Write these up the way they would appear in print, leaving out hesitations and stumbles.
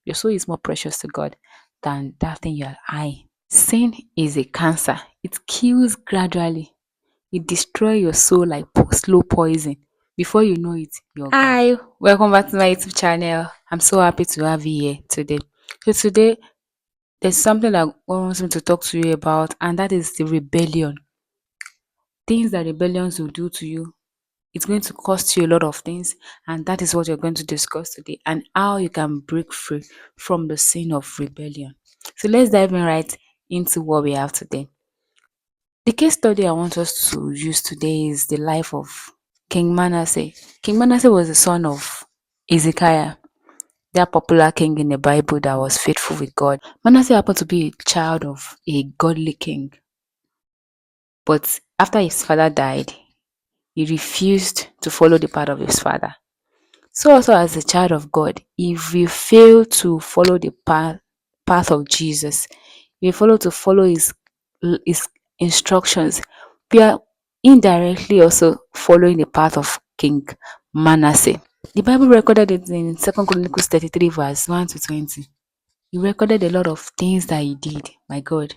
Your soul is more precious to God than that thing you're eyeing. Sin is a cancer. It kills gradually. It destroys your soul like slow poison. Before you know it, you're gone. Hi, welcome back to my YouTube channel. I'm so happy to have you here today. So today, there's something that God wants me to talk to you about, and that is the rebellion. Things that rebellions will do to you. It's going to cost you a lot of things, and that is what you're going to discuss today, and how you can break free from the sin of rebellion. So let's dive in right into what we have today. The case study I want us to use today is the life of King Manasseh. King Manasseh was the son of Ezekiah, that popular king in the Bible that was faithful with God. Manasseh happened to be a child of a godly king, but after his father died, he refused to follow the path of his father. So also as a child of God, if you fail to follow the path of Jesus, we follow his instructions, we are indirectly also following the path of King Manasseh. The Bible recorded it in 2 Chronicles 33 verse 1 to 20. He recorded a lot of things that he did. My God.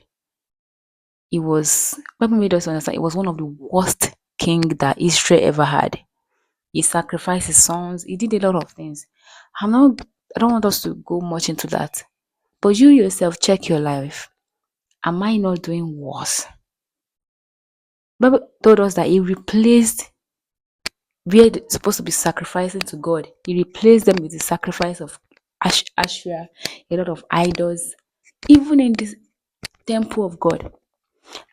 Bible made us understand it was one of the worst king that Israel ever had. He sacrificed his sons. He did a lot of things. I don't want us to go much into that. But you yourself check your life. Am I not doing worse? Bible told us that he replaced where they're supposed to be sacrificing to God. He replaced them with the sacrifice of Asherah, a lot of idols, even in this temple of God.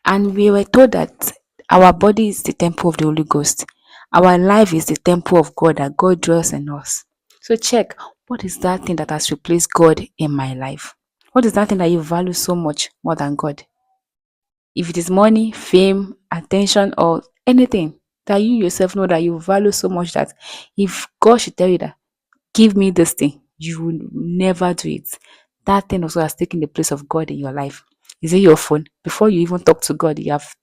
And we were told that our body is the temple of the Holy Ghost. Our life is the temple of God that God dwells in us. So check, what is that thing that has replaced God in my life? What is that thing that you value so much more than God? If it is money, fame, attention, or anything that you yourself know that you value so much that if God should tell you that, give me this thing, you will never do it. That thing also has taken the place of God in your life. Is it your phone? Before you even talk to God, you have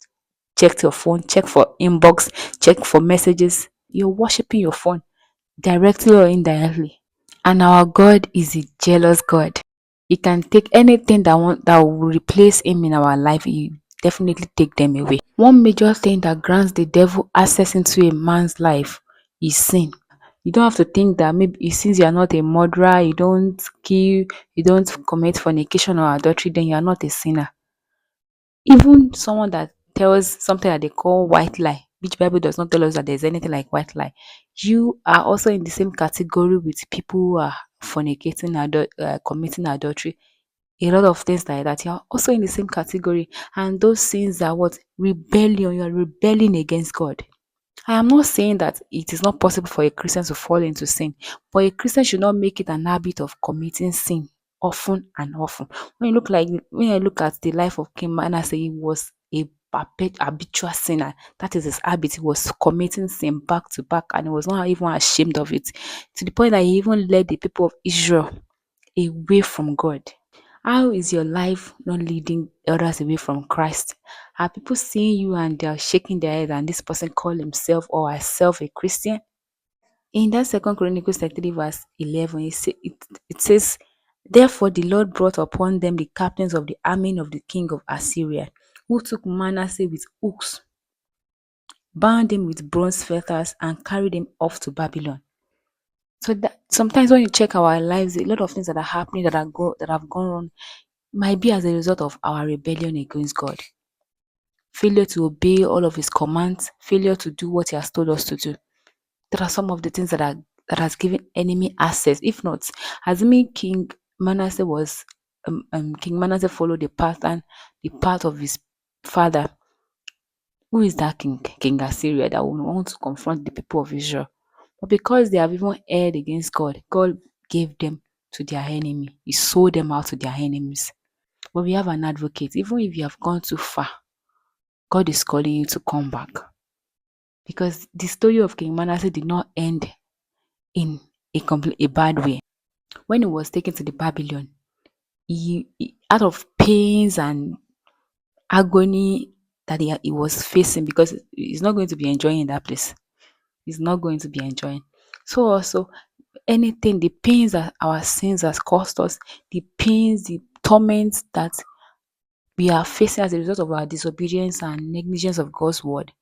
checked your phone, check for inbox, check for messages. You're worshiping your phone directly or indirectly. And our God is a jealous God. He can take anything that will replace him in our life. He definitely take them away. One major thing that grants the devil access into a man's life is sin. You don't have to think that maybe since you are not a murderer, you don't kill, you don't commit fornication or adultery, then you are not a sinner. Even someone that tells something that they call white lie, which Bible does not tell us that there's anything like white lie, you are also in the same category with people who are fornicating, committing adultery, a lot of things like that. You're also in the same category, and those sins are what? Rebellion. You're rebelling against God. I am not saying that it is not possible for a Christian to fall into sin, but a Christian should not make it an habit of committing sin often and often. When I look at the life of King Manasseh, he was a habitual sinner. That is his habit. He was committing sin back to back, and he was not even ashamed of it, to the point that he even led the people of Israel away from God. How is your life not leading others away from Christ? Are people seeing you and they're shaking their head and this person call himself or herself a Christian? In that second Chronicles 33 verse 11, it says, therefore the Lord brought upon them the captains of the army of the king of Assyria, who took Manasseh with hooks, bound him with bronze fetters, and carried him off to Babylon. So that sometimes when you check our lives, a lot of things that are happening that have gone wrong might be as a result of our rebellion against God. Failure to obey all of his commands, failure to do what he has told us to do. There are some of the things that has given enemy access. If not, assuming King Manasseh followed the path and the path of his father. Who is that king? King Assyria, that will want to confront the people of Israel. But because they have even erred against God, God gave them to their enemy. He sold them out to their enemies. But we have an advocate. Even if you have gone too far, God is calling you to come back. Because the story of King Manasseh did not end in a bad way. When he was taken to the Babylon, out of pains and agony that he was facing, because he's not going to be enjoying that place. He's not going to be enjoying. So also, anything, the pains that our sins has cost us, the pains, the torments that we are facing as a result of our disobedience and negligence of God's word,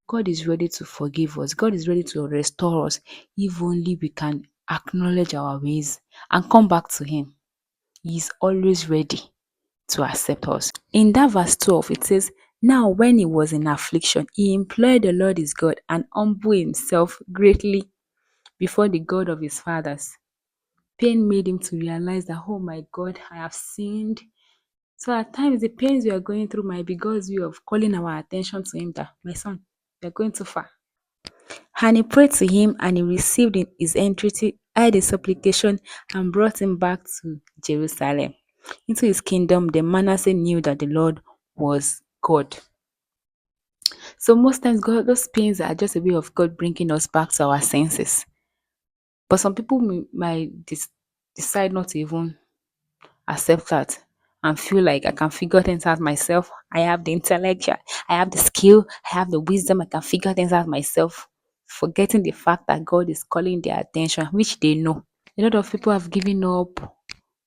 God is ready to forgive us. God is ready to restore us if only we can acknowledge our ways and come back to Him. He is always ready to accept us. In that verse 12, it says, "Now when he was in affliction, he implored the Lord his God and humbled himself greatly before the God of his fathers." Pain made him to realize that, oh my God, I have sinned. So at times, the pains we are going through might be God's way of calling our attention to Him that, my son, you're going too far. And he prayed to Him, and He received his entreaty, heard his supplication, and brought him back to Jerusalem. Into his kingdom, then Manasseh knew that the Lord was God. So most times, God, those pains are just a way of God bringing us back to our senses. But some people might decide not to even accept that and feel like I can figure things out myself. I have the intellect, I have the skill, I have the wisdom, I can figure things out myself. Forgetting the fact that God is calling their attention, which they know. A lot of people have given up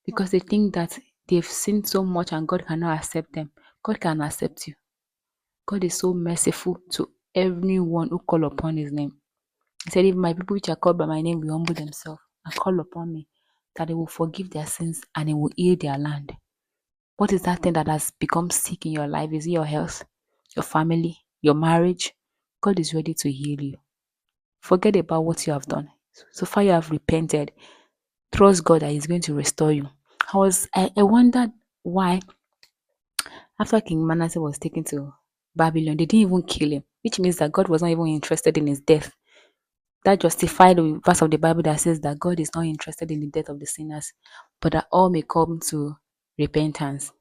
because they think that they've sinned so much and God cannot accept them. God can accept you. God is so merciful to everyone who call upon His name. He said, "If my people which are called by my name will humble themselves and call upon me, that they will forgive their sins and He will heal their land." What is that thing that has become sick in your life? Is it your health, your family, your marriage? God is ready to heal you. Forget about what you have done. So far you have repented. Trust God that He's going to restore you. I wondered why after King Manasseh was taken to Babylon, they didn't even kill him, which means that God was not even interested in his death. That justified the verse of the Bible that says that God is not interested in the death of the sinners, but that all may come to repentance.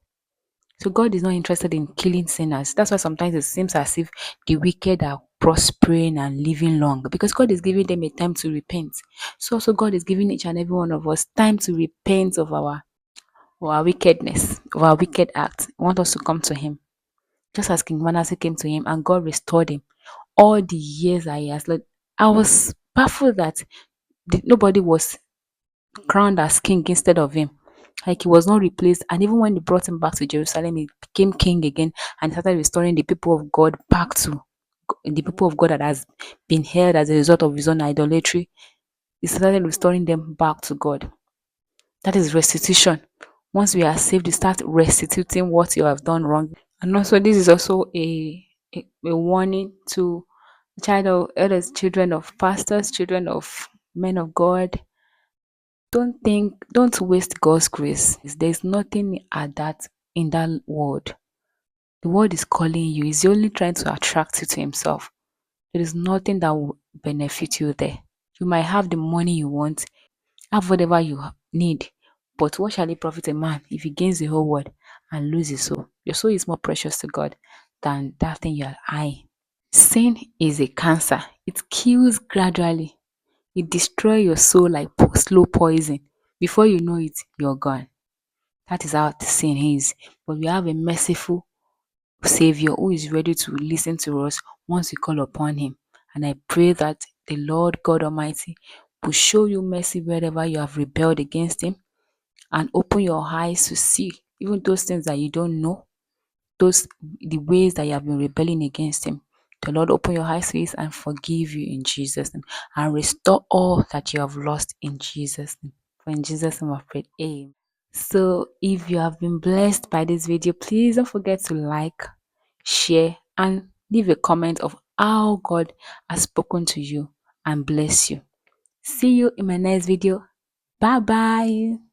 So God is not interested in killing sinners. That's why sometimes it seems as if the wicked are prospering and living long, because God is giving them a time to repent. So also God is giving each and every one of us time to repent of our wickedness, of our wicked acts. He wants us to come to Him. Just as King Manasseh came to Him and God restored him all the years that he has led. I was baffled that nobody was crowned as king instead of him. Like he was not replaced. And even when they brought him back to Jerusalem, he became king again and started restoring the people of God back to the people of God that has been held as a result of his own idolatry. He started restoring them back to God. That is restitution. Once we are saved, you start restituting what you have done wrong. And also, this is also a warning to child of elders, children of pastors, children of men of God. Don't waste God's grace. There's nothing at that in that word. The word is calling you. He's only trying to attract you to Himself. There is nothing that will benefit you there. You might have the money you want, have whatever you need, but what shall it profit a man if he gains the whole world and loses his soul? Your soul is more precious to God than that thing you're eyeing. Sin is a cancer. It kills gradually. It destroys your soul like slow poison. Before you know it, you're gone. That is how the sin is. But we have a merciful Savior who is ready to listen to us once we call upon Him. And I pray that the Lord God Almighty will show you mercy wherever you have rebelled against Him and open your eyes to see even those things that you don't know, the ways that you have been rebelling against Him. The Lord open your eyes to it and forgive you in Jesus' name and restore all that you have lost in Jesus' name. For in Jesus' name I've prayed. Amen. So if you have been blessed by this video, please don't forget to like, share, and leave a comment of how God has spoken to you and bless you. See you in my next video. Bye bye.